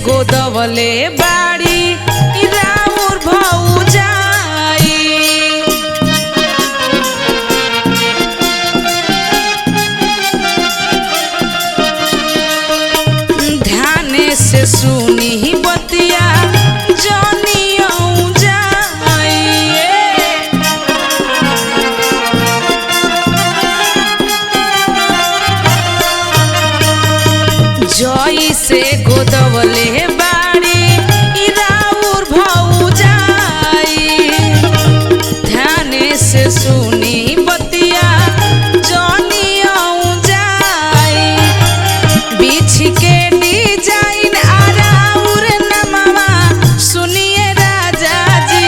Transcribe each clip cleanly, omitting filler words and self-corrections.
गोदवले बाड़ी राउर भौजाई। ध्यान से सुनी बतिया जनियौ जाइए। जई से गोदवले बाड़ी राउर भौजाई। ध्यान से सुनी बतिया जनियौ जाई। बिछ के डिजाइन आराउर नमवा सुनिए राजा जी।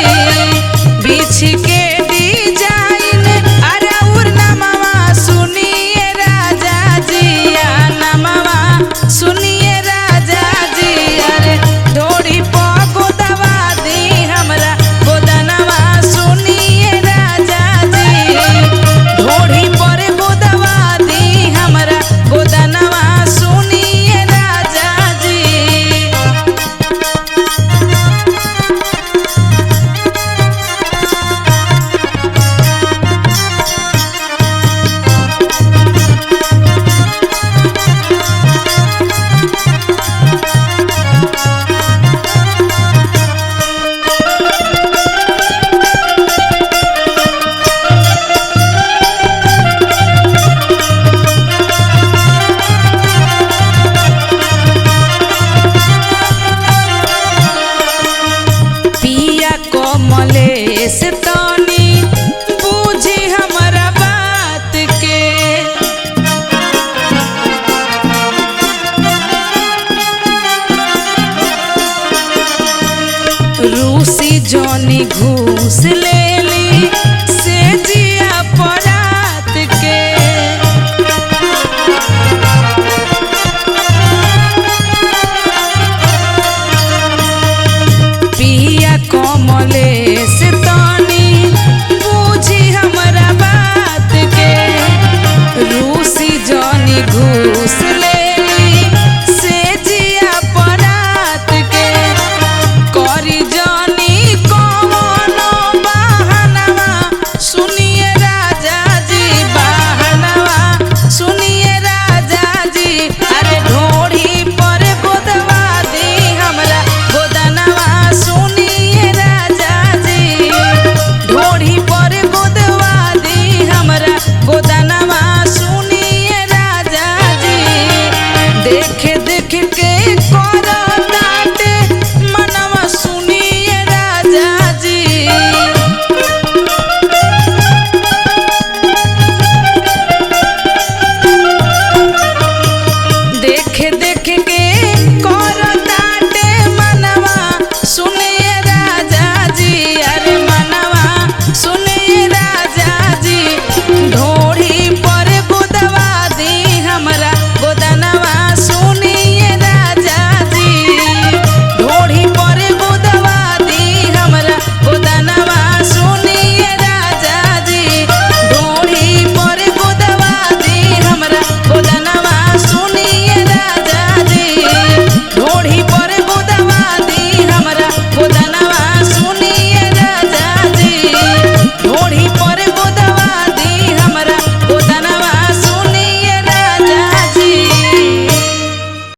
बिछ के डिजाइन आराउर नमवा सुनिए राजा जी। नमवा सुनिए राजा जी। अरे ढोड़ी पा गोदवा दी हमरा गोदनवा सुनिए राजा जी। ढोड़ी पर गोदवा दी हमरा गोदनवा सुनिए राजा जी। पिया कमलेश तनी बूझी हमरा बात के। रूसी जनी घूस ले